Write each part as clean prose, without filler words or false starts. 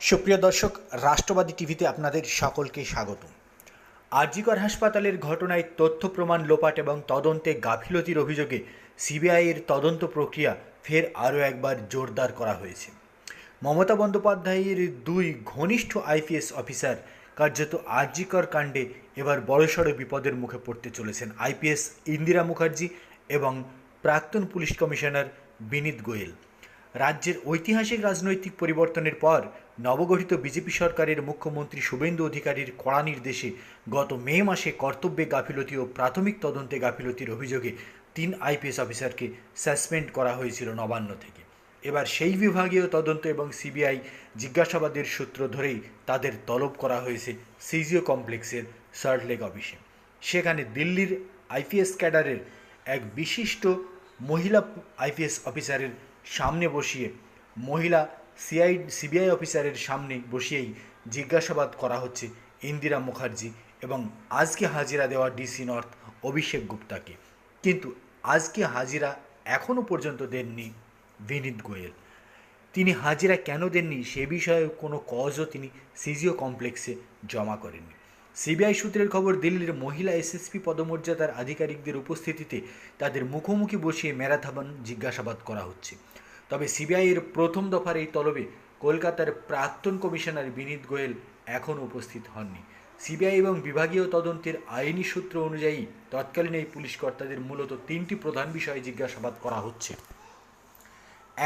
সুপ্রিয় দর্শক, রাষ্ট্রবাদী টিভিতে আপনাদের সকলকে স্বাগত। আরজিকর হাসপাতালের ঘটনায় তথ্য প্রমাণ লোপাট এবং তদন্তে গাফিলতির অভিযোগে সিবিআইয়ের তদন্ত প্রক্রিয়া ফের আরও একবার জোরদার করা হয়েছে। মমতা বন্দ্যোপাধ্যায়ের দুই ঘনিষ্ঠ আইপিএস অফিসার কার্যত আরজিকর কাণ্ডে এবার বড়সড় বিপদের মুখে পড়তে চলেছেন আইপিএস ইন্দিরা মুখার্জি এবং প্রাক্তন পুলিশ কমিশনার বিনীত গোয়েল। রাজ্যের ঐতিহাসিক রাজনৈতিক পরিবর্তনের পর নবগঠিত বিজেপি সরকারের মুখ্যমন্ত্রী শুভেন্দু অধিকারীর কড়া নির্দেশে গত মে মাসে কর্তব্যে গাফিলতি ও প্রাথমিক তদন্তে গাফিলতির অভিযোগে 3 আইপিএস অফিসারকে সাসপেন্ড করা হয়েছিল নবান্ন থেকে। এবার সেই বিভাগীয় তদন্ত এবং সিবিআই জিজ্ঞাসাবাদের সূত্র ধরেই তাদের তলব করা হয়েছে সিজিও কমপ্লেক্সের সল্টলেক অফিসে। সেখানে দিল্লির আইপিএস ক্যাডারের এক বিশিষ্ট মহিলা আইপিএস অফিসারের সামনে বসিয়ে মহিলা সিবিআই অফিসারের সামনে বসিয়েই জিজ্ঞাসাবাদ করা হচ্ছে ইন্দিরা মুখার্জি এবং আজকে হাজিরা দেওয়া ডিসি নর্থ অভিষেক গুপ্তাকে। কিন্তু আজকে হাজিরা এখনও পর্যন্ত দেননি বিনীত গোয়েল। তিনি হাজিরা কেন দেননি সে বিষয়ে কোনো কজও তিনি সিজিও কমপ্লেক্সে জমা করেননি। সিবিআই সূত্রের খবর, দিল্লির মহিলা এসএসপি পদমর্যাদার আধিকারিকদের উপস্থিতিতে তাদের মুখোমুখি বসিয়ে ম্যারাথন জিজ্ঞাসাবাদ করা হচ্ছে। তবে সিবিআইয়ের প্রথম দফার এই তলবে কলকাতার প্রাক্তন কমিশনার বিনীত গোয়েল এখনও উপস্থিত হননি। সিবিআই এবং বিভাগীয় তদন্তের আইনি সূত্র অনুযায়ী তৎকালীন এই পুলিশ কর্তাদের মূলত 3টি প্রধান বিষয়ে জিজ্ঞাসাবাদ করা হচ্ছে।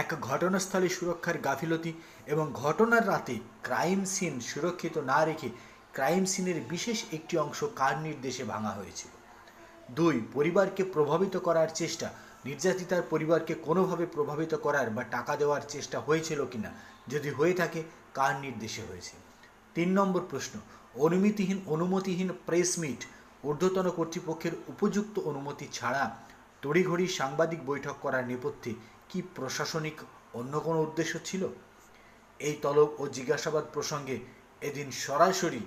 এক, ঘটনাস্থলে সুরক্ষার গাফিলতি এবং ঘটনার রাতে ক্রাইম সিন সুরক্ষিত না রেখে ক্রাইম সিনের বিশেষ একটি অংশ কার নির্দেশে ভাঙা হয়েছিল। 2, পরিবারকে প্রভাবিত করার চেষ্টা, নির্যাতিতার পরিবারকে কোনোভাবে প্রভাবিত করার বা টাকা দেওয়ার চেষ্টা হয়েছিল কিনা, যদি হয়ে থাকে কার নির্দেশে হয়েছে। 3 নম্বর প্রশ্ন, অনুমতিহীন প্রেস মিট, ঊর্ধ্বতন কর্তৃপক্ষের উপযুক্ত অনুমতি ছাড়া তড়িঘড়ি সাংবাদিক বৈঠক করার নেপথ্যে কি প্রশাসনিক অন্য কোনো উদ্দেশ্য ছিল? এই তলব ও জিজ্ঞাসাবাদ প্রসঙ্গে এদিন সরাসরি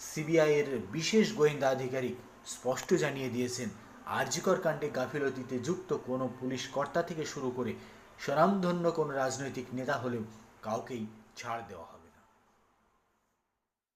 সিবিআইয়ের বিশেষ গোয়েন্দা আধিকারিক স্পষ্ট জানিয়ে দিয়েছেন, আরজিকর কাণ্ডে গাফিলতিতে যুক্ত কোনো পুলিশ কর্তা থেকে শুরু করে স্বনামধন্য কোনো রাজনৈতিক নেতা হলেও কাউকেই ছাড় দেওয়া হবে।